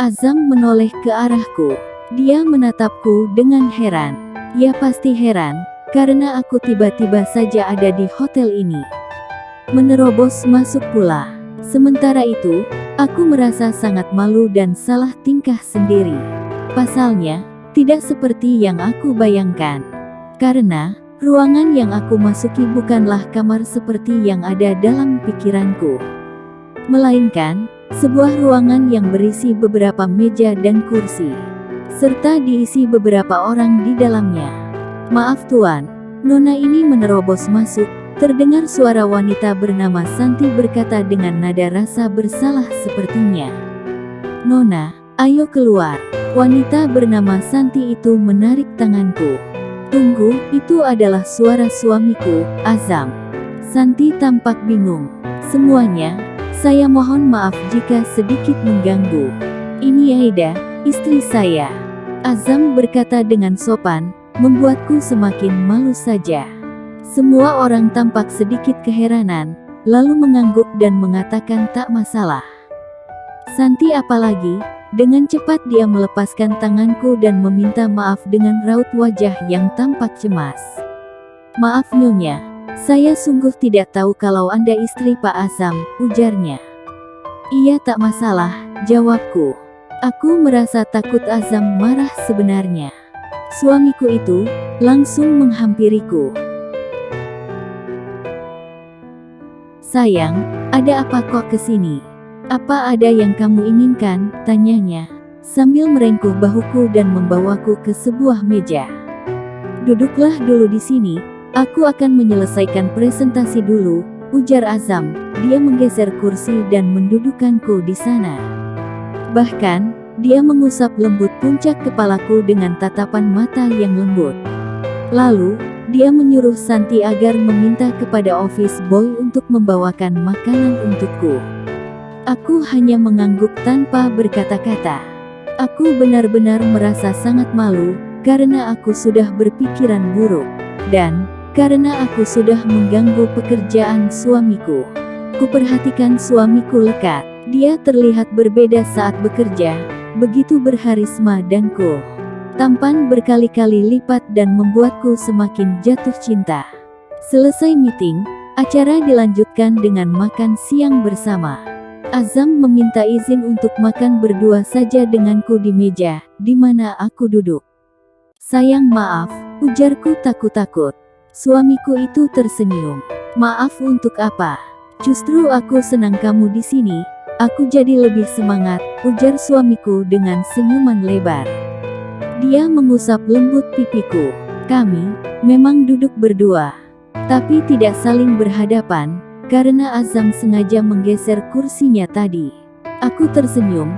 Azam menoleh ke arahku. Dia menatapku dengan heran. Ya pasti heran, karena aku tiba-tiba saja ada di hotel ini. Menerobos masuk pula. Sementara itu, aku merasa sangat malu dan salah tingkah sendiri. Pasalnya, tidak seperti yang aku bayangkan. Karena, ruangan yang aku masuki bukanlah kamar seperti yang ada dalam pikiranku. Melainkan, sebuah ruangan yang berisi beberapa meja dan kursi, serta diisi beberapa orang di dalamnya. "Maaf tuan." Nona ini menerobos masuk. Terdengar suara wanita bernama Santi berkata dengan nada rasa bersalah sepertinya. "Nona, ayo keluar." Wanita bernama Santi itu menarik tanganku. "Tunggu, itu adalah suara suamiku, Azam." Santi tampak bingung. "Semuanya, saya mohon maaf jika sedikit mengganggu. Ini Aida, istri saya." Azam berkata dengan sopan, membuatku semakin malu saja. Semua orang tampak sedikit keheranan, lalu mengangguk dan mengatakan tak masalah. Santi apalagi, dengan cepat dia melepaskan tanganku dan meminta maaf dengan raut wajah yang tampak cemas. "Maaf Nyonya, saya sungguh tidak tahu kalau Anda istri Pak Azam," ujarnya. "Iya tak masalah," jawabku. Aku merasa takut Azam marah sebenarnya. Suamiku itu langsung menghampiriku. "Sayang, ada apa kok kesini? Apa ada yang kamu inginkan?" tanyanya, sambil merengkuh bahuku dan membawaku ke sebuah meja. "Duduklah dulu di sini, aku akan menyelesaikan presentasi dulu," ujar Azam. Dia menggeser kursi dan mendudukkanku di sana. Bahkan, dia mengusap lembut puncak kepalaku dengan tatapan mata yang lembut. Lalu, dia menyuruh Santi agar meminta kepada office boy untuk membawakan makanan untukku. Aku hanya mengangguk tanpa berkata-kata. Aku benar-benar merasa sangat malu, karena aku sudah berpikiran buruk. Dan, karena aku sudah mengganggu pekerjaan suamiku. Kuperhatikan suamiku lekat. Dia terlihat berbeda saat bekerja, begitu berharisma dan cool. Tampan berkali-kali lipat dan membuatku semakin jatuh cinta. Selesai meeting, acara dilanjutkan dengan makan siang bersama. Azam meminta izin untuk makan berdua saja denganku di meja, di mana aku duduk. "Sayang maaf," ujarku takut-takut. Suamiku itu tersenyum. "Maaf untuk apa? Justru aku senang kamu di sini, aku jadi lebih semangat," ujar suamiku dengan senyuman lebar. Dia mengusap lembut pipiku. Kami memang duduk berdua, tapi tidak saling berhadapan, karena Azam sengaja menggeser kursinya tadi. Aku tersenyum.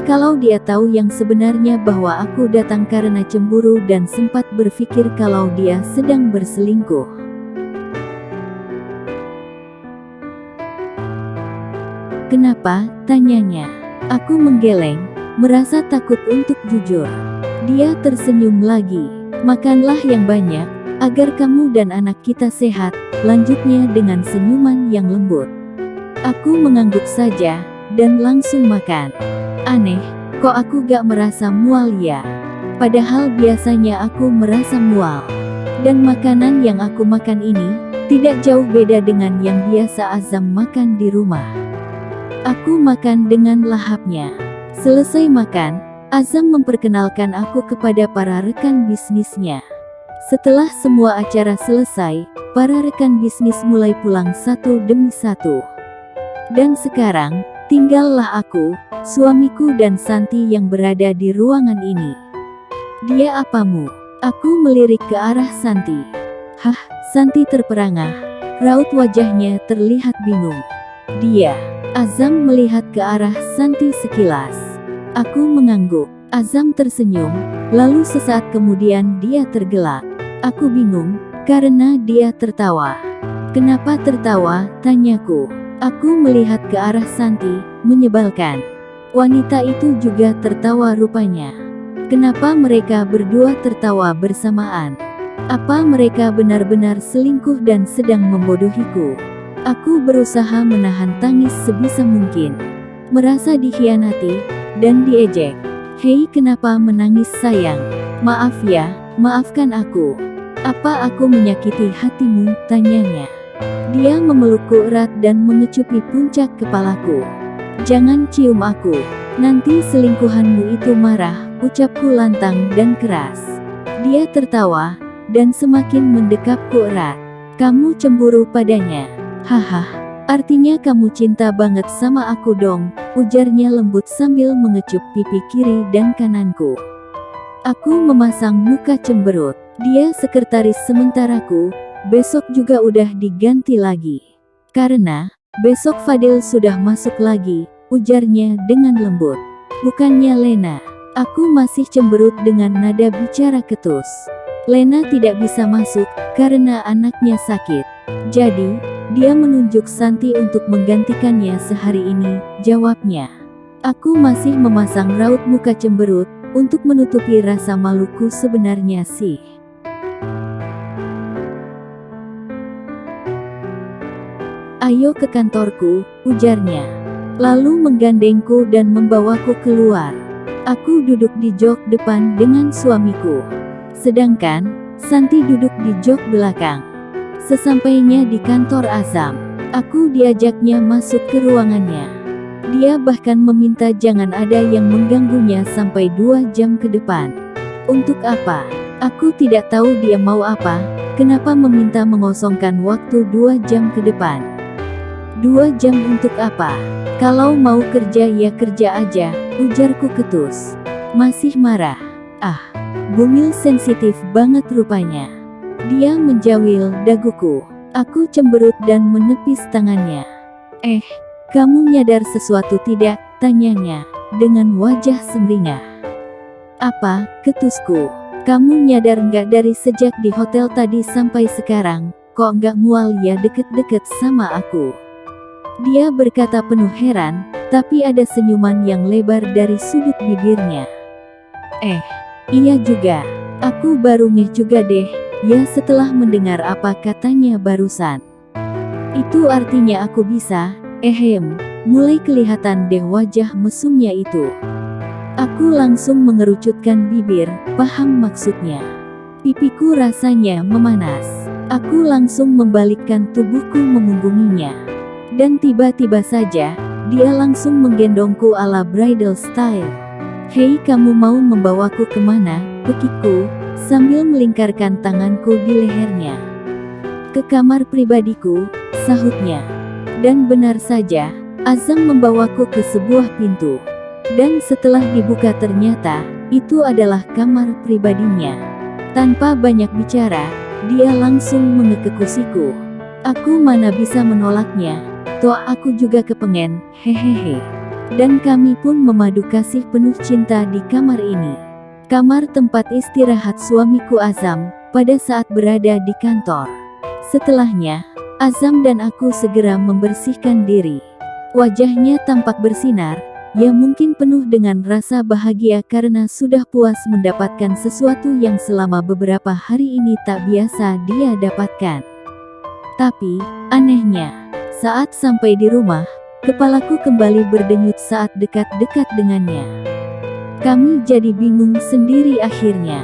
Kalau dia tahu yang sebenarnya bahwa aku datang karena cemburu dan sempat berpikir kalau dia sedang berselingkuh. "Kenapa?" tanyanya. Aku menggeleng, merasa takut untuk jujur. Dia tersenyum lagi. "Makanlah yang banyak, agar kamu dan anak kita sehat," lanjutnya dengan senyuman yang lembut. Aku mengangguk saja, dan langsung makan. Aneh, kok aku gak merasa mual ya? Padahal biasanya aku merasa mual. Dan makanan yang aku makan ini, tidak jauh beda dengan yang biasa Azam makan di rumah. Aku makan dengan lahapnya. Selesai makan, Azam memperkenalkan aku kepada para rekan bisnisnya. Setelah semua acara selesai, para rekan bisnis mulai pulang satu demi satu. Dan sekarang, tinggallah aku, suamiku dan Santi yang berada di ruangan ini. "Dia apamu?" Aku melirik ke arah Santi. "Hah?" Santi terperangah. Raut wajahnya terlihat bingung. "Dia." Azam melihat ke arah Santi sekilas. Aku mengangguk. Azam tersenyum, lalu sesaat kemudian dia tergelak. Aku bingung, karena dia tertawa. "Kenapa tertawa?" tanyaku. Aku melihat ke arah Santi, menyebalkan. Wanita itu juga tertawa rupanya. Kenapa mereka berdua tertawa bersamaan? Apa mereka benar-benar selingkuh dan sedang membodohiku? Aku berusaha menahan tangis sebisa mungkin. Merasa dikhianati dan diejek. Hei, kenapa menangis sayang? Maaf ya, maafkan aku. Apa aku menyakiti hatimu? Tanyanya. Dia memelukku erat dan mengecupi puncak kepalaku. Jangan cium aku. Nanti selingkuhanmu itu marah, ucapku lantang dan keras. Dia tertawa dan semakin mendekapku erat. Kamu cemburu padanya? Haha, artinya kamu cinta banget sama aku dong, ujarnya lembut sambil mengecup pipi kiri dan kananku. Aku memasang muka cemberut. Dia sekretaris sementaraku, besok juga udah diganti lagi. Karena besok Fadil sudah masuk lagi, ujarnya dengan lembut. Bukannya Lena. Aku masih cemberut dengan nada bicara ketus. Lena tidak bisa masuk karena anaknya sakit. Jadi, dia menunjuk Santi untuk menggantikannya sehari ini, jawabnya. Aku masih memasang raut muka cemberut untuk menutupi rasa maluku sebenarnya sih. Ayo ke kantorku, ujarnya. Lalu menggandengku dan membawaku keluar. Aku duduk di jok depan dengan suamiku. Sedangkan Santi duduk di jok belakang. Sesampainya di kantor Azam, aku diajaknya masuk ke ruangannya. Dia bahkan meminta jangan ada yang mengganggunya sampai 2 jam ke depan. Untuk apa? Aku tidak tahu dia mau apa, kenapa meminta mengosongkan waktu 2 jam ke depan. 2 jam untuk apa? Kalau mau kerja ya kerja aja, ujarku ketus. Masih marah. Ah, Bumil sensitif banget rupanya. Dia menjawil daguku. Aku cemberut dan menepis tangannya. Kamu nyadar sesuatu tidak? Tanyanya, dengan wajah sumringah. Apa, ketusku? Kamu nyadar nggak dari sejak di hotel tadi sampai sekarang, kok nggak mual ya deket-deket sama aku? Dia berkata penuh heran, tapi ada senyuman yang lebar dari sudut bibirnya. Iya juga. Aku baru ngeh juga deh, ya setelah mendengar apa katanya barusan. Itu artinya aku bisa, mulai kelihatan deh wajah mesumnya itu. Aku langsung mengerucutkan bibir, paham maksudnya. Pipiku rasanya memanas. Aku langsung membalikkan tubuhku memunggunginya. Dan tiba-tiba saja, dia langsung menggendongku ala bridal style. Hei, kamu mau membawaku kemana? Bekikku, sambil melingkarkan tanganku di lehernya. Ke kamar pribadiku, sahutnya. Dan benar saja, Azam membawaku ke sebuah pintu. Dan setelah dibuka ternyata, itu adalah kamar pribadinya. Tanpa banyak bicara, dia langsung mengekekusiku. Aku mana bisa menolaknya, toh aku juga kepengen, hehehe. Dan kami pun memadu kasih penuh cinta di kamar ini. Kamar tempat istirahat suamiku Azam, pada saat berada di kantor. Setelahnya, Azam dan aku segera membersihkan diri. Wajahnya tampak bersinar, ya mungkin penuh dengan rasa bahagia karena sudah puas mendapatkan sesuatu yang selama beberapa hari ini tak biasa dia dapatkan. Tapi, anehnya, saat sampai di rumah, kepalaku kembali berdenyut saat dekat-dekat dengannya. Kami jadi bingung sendiri akhirnya.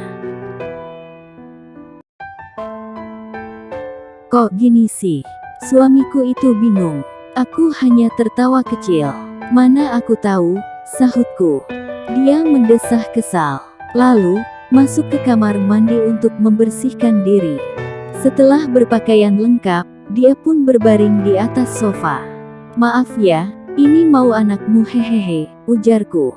Kok gini sih? Suamiku itu bingung. Aku hanya tertawa kecil. Mana aku tahu, sahutku. Dia mendesah kesal. Lalu, masuk ke kamar mandi untuk membersihkan diri. Setelah berpakaian lengkap, dia pun berbaring di atas sofa. Maaf ya, ini mau anakmu hehehe, ujarku.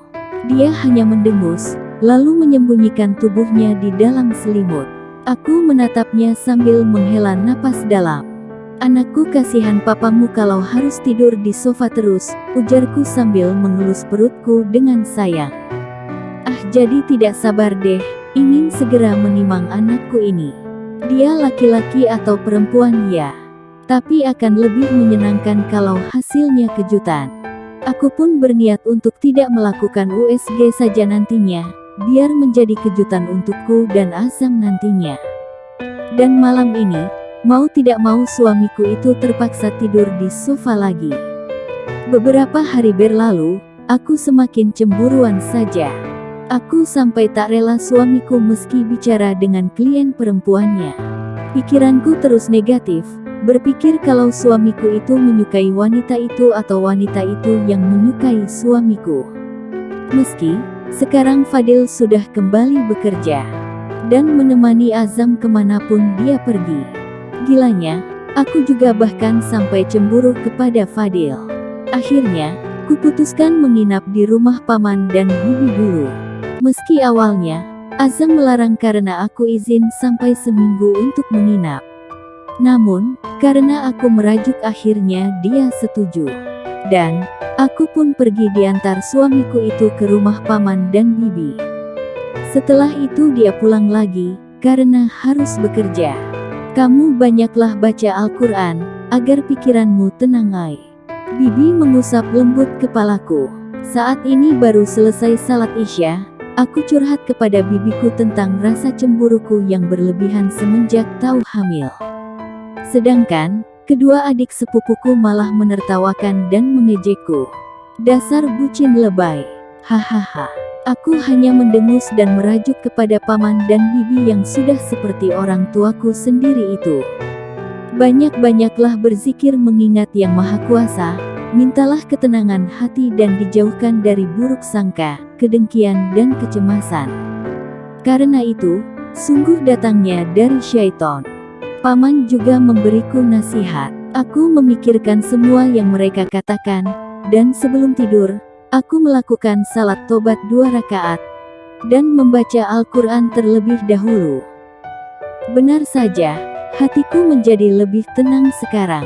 Dia hanya mendengus, lalu menyembunyikan tubuhnya di dalam selimut. Aku menatapnya sambil menghela napas dalam. Anakku, kasihan papamu kalau harus tidur di sofa terus, ujarku sambil mengelus perutku dengan sayang. Jadi tidak sabar deh, ingin segera menimang anakku ini. Dia laki-laki atau perempuan ya? Tapi akan lebih menyenangkan kalau hasilnya kejutan. Aku pun berniat untuk tidak melakukan USG saja nantinya, biar menjadi kejutan untukku dan Azam nantinya. Dan malam ini, mau tidak mau suamiku itu terpaksa tidur di sofa lagi. Beberapa hari berlalu, aku semakin cemburuan saja. Aku sampai tak rela suamiku meski bicara dengan klien perempuannya. Pikiranku terus negatif, berpikir kalau suamiku itu menyukai wanita itu atau wanita itu yang menyukai suamiku. Meski sekarang Fadil sudah kembali bekerja dan menemani Azam kemanapun dia pergi. Gilanya, aku juga bahkan sampai cemburu kepada Fadil. Akhirnya, kuputuskan menginap di rumah paman dan bibi dulu. Meski awalnya, Azam melarang karena aku izin sampai seminggu untuk menginap. Namun, karena aku merajuk akhirnya dia setuju. Dan, aku pun pergi diantar suamiku itu ke rumah paman dan bibi. Setelah itu dia pulang lagi, karena harus bekerja. Kamu banyaklah baca Al-Quran, agar pikiranmu tenang ai. Bibi mengusap lembut kepalaku. Saat ini baru selesai salat Isya, aku curhat kepada bibiku tentang rasa cemburuku yang berlebihan semenjak tahu hamil. Sedangkan, kedua adik sepupuku malah menertawakan dan mengejekku. Dasar bucin lebay. Hahaha. Aku hanya mendengus dan merajuk kepada paman dan bibi yang sudah seperti orang tuaku sendiri itu. Banyak-banyaklah berzikir mengingat Yang Maha Kuasa, mintalah ketenangan hati dan dijauhkan dari buruk sangka, kedengkian dan kecemasan. Karena itu, sungguh datangnya dari syaitan. Paman juga memberiku nasihat. Aku memikirkan semua yang mereka katakan, dan sebelum tidur, aku melakukan salat tobat 2 rakaat, dan membaca Al-Quran terlebih dahulu. Benar saja, hatiku menjadi lebih tenang sekarang.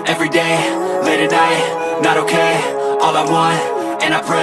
Every day, late at night, not okay. All I want, and I pray